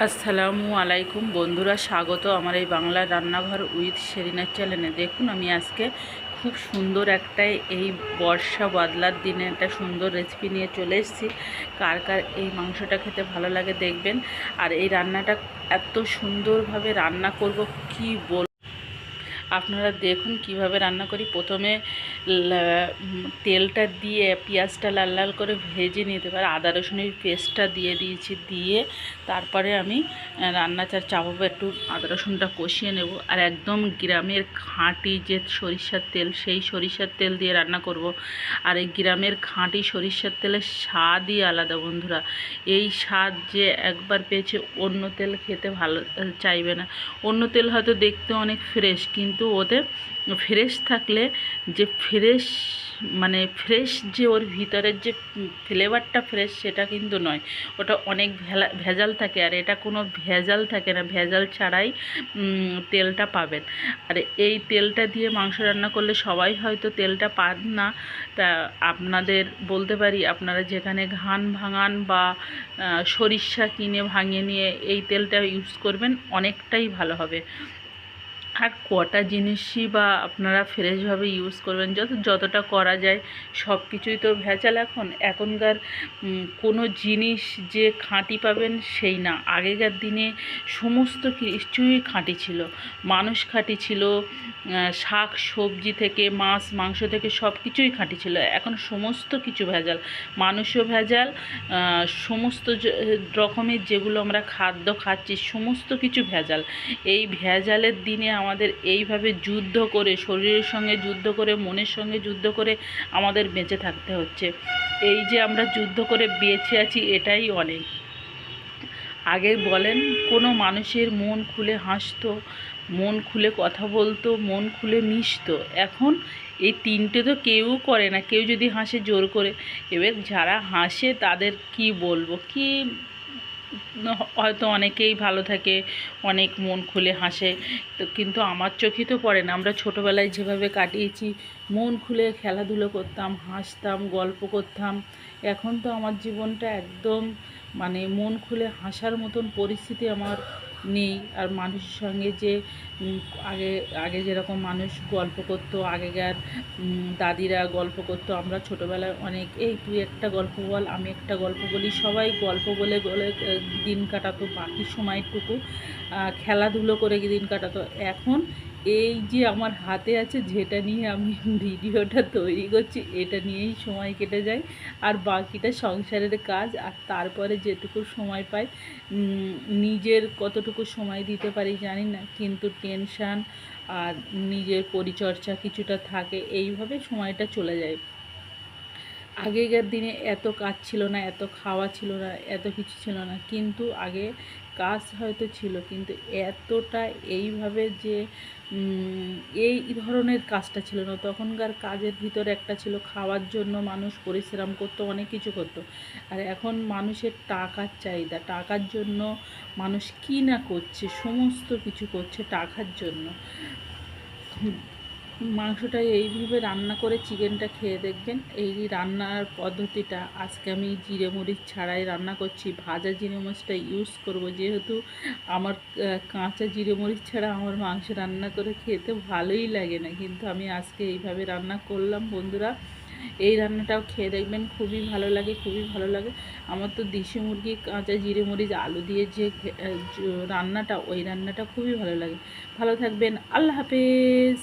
আসসালামু আলাইকুম বন্ধুরা, স্বাগত আমার এই বাংলা রান্নাঘর উইথ শেরিনার চ্যানেলে। দেখুন, আমি আজকে খুব সুন্দর একটা এই বর্ষা বাদলার দিনে একটা সুন্দর রেসিপি নিয়ে চলে এসেছি। কার কার এই মাংসটা খেতে ভালো লাগে দেখবেন। আর এই রান্নাটা এত সুন্দরভাবে রান্না করব কি বল, আপনারা দেখুন কিভাবে রান্না করি। প্রথমে তেলটা দিয়ে পেঁয়াজটা লাল লাল করে ভেজে নিতে পারে, আদা রসুনের পেস্টটা দিয়ে দিয়েছি, দিয়ে তারপরে আমি রান্নাটা চাপাবো, একটু আদা রসুনটা কষিয়ে নেব। আর একদম গ্রামের খাঁটি যে সরিষার তেল, সেই সরিষার তেল দিয়ে রান্না করব। আর এই গ্রামের খাঁটি সরিষার তেলের স্বাদই আলাদা বন্ধুরা। এই স্বাদ যে একবার পেয়েছে অন্য তেল খেতে ভালো চাইবে না। অন্য তেল হয়তো দেখতে অনেক ফ্রেশ, কিন্তু ওতে ফ্রেশ থাকলে যে ফ্রেশ ফ্রেশ যে ওর ভিতরের যে ফ্লেভারটা ফ্রেশ, সেটা কিন্তু নয়। ওটা অনেক ভেজাল থাকে, আর এটা কোনো ভেজাল থাকে না। ভেজাল ছাড়াই তেলটা পাবেন। আর এই তেলটা দিয়ে মাংস রান্না করলে সবাই হয়তো তেলটা পান না। তা আপনাদের বলতে পারি, আপনারা যেখানে ঘান ভাঙান বা সরিষা কিনে ভাঙিয়ে নিয়ে এই তেলটা ইউজ করবেন, অনেকটাই ভালো হবে। আর কটা জিনিসই বা আপনারা ফ্রেশভাবে ইউজ করবেন, যতটা করা যায়। সব কিছুই তো ভেজাল এখনকার কোনো জিনিস যে খাঁটি পাবেন সেই না। আগেকার দিনে সমস্ত কিছুই খাঁটি ছিল, মানুষ খাঁটি ছিল, শাক সবজি থেকে মাছ মাংস থেকে সব কিছুই খাঁটি ছিল। এখন সমস্ত কিছু ভেজাল, মানুষও ভেজাল, সমস্ত রকমের যেগুলো আমরা খাদ্য খাচ্ছি সমস্ত কিছু ভেজাল। এই ভেজালের দিনে আমাদের এইভাবে যুদ্ধ করে, শরীরের সঙ্গে যুদ্ধ করে, মনের সঙ্গে যুদ্ধ করে আমাদের বেঁচে থাকতে হচ্ছে। এই যে আমরা যুদ্ধ করে বেঁচে আছি, এটাই অনেক। আগে বলেন, কোনো মানুষের মন খুলে হাসতো, মন খুলে কথা বলতো, মন খুলে মিশতো। এখন এই তিনটে তো কেউ করে না। কেউ যদি হাসে জোর করে, এবার যারা হাসে তাদের কি বলবো, কি হয়তো অনেকেই ভালো থাকে, অনেক মন খুলে হাসে, তো কিন্তু আমার চোখে তো পড়ে না। আমরা ছোটোবেলায় যেভাবে কাটিয়েছি, মন খুলে খেলাধুলো করতাম, হাসতাম, গল্প করতাম। এখন তো আমার জীবনটা একদম মন খুলে হাসার মতন পরিস্থিতি আমার নেই। আর মানুষের সঙ্গে যে আগে আগে যেরকম মানুষ গল্প করতো, আগেকার দাদিরা গল্প করতো, আমরা ছোটোবেলায় অনেক, এই তুই একটা গল্প বল, আমি একটা গল্প বলি, সবাই গল্প বলে বলে দিন কাটাতো। বাকি সময়টুকু খেলাধুলো করে দিন কাটাতো। এখন এই যে আমার হাতে আছে, যেটা নিয়ে আমি ভিডিওটা তৈরি করছি, এটা নিয়েই সময় কেটে যায়। আর বাকিটা সংসারের কাজ। আর তারপরে যেটুকু সময় পাই, নিজের কতটুকু সময় দিতে পারি জানি না, কিন্তু টেনশান আর নিজের পরিচর্যা কিছুটা থাকে, এইভাবে সময়টা চলে যায়। আগেকার দিনে এত কাজ ছিল না, এত খাওয়া ছিল না, এত কিছু ছিল না, কিন্তু আগে কাজ হয়তো ছিল, কিন্তু এতটা এইভাবে যে এই ধরনের কাজটা ছিল না। তখনকার কাজের ভিতরে একটা ছিল, খাওয়ার জন্য মানুষ পরিশ্রম করতো, অনেক কিছু করতো। আর এখন মানুষের টাকার চাহিদা, টাকার জন্য মানুষ কী না করছে, সমস্ত কিছু করছে টাকার জন্য। মাংসটা এইভাবে রান্না করে চিকেনটা খেয়ে দেখবেন। এই রান্নার পদ্ধতিটা আজকে আমি জিরে মরিচ ছাড়াই রান্না করছি। ভাজা জিরে মরিচটা ইউজ করব, যেহেতু আমার কাঁচা জিরে মরিচ ছাড়া আমার মাংস রান্না করে খেতে ভালোই লাগে না। কিন্তু আমি আজকে এইভাবে রান্না করলাম বন্ধুরা। এই রান্নাটাও খেয়ে দেখবেন, খুবই ভালো লাগে, খুবই ভালো লাগে। আমার তো দেশি মুরগি কাঁচা জিরে মরিচ আলু দিয়ে যে রান্নাটা, ওই রান্নাটা খুবই ভালো লাগে। ভালো থাকবেন, আল্লাহ হাফেজ।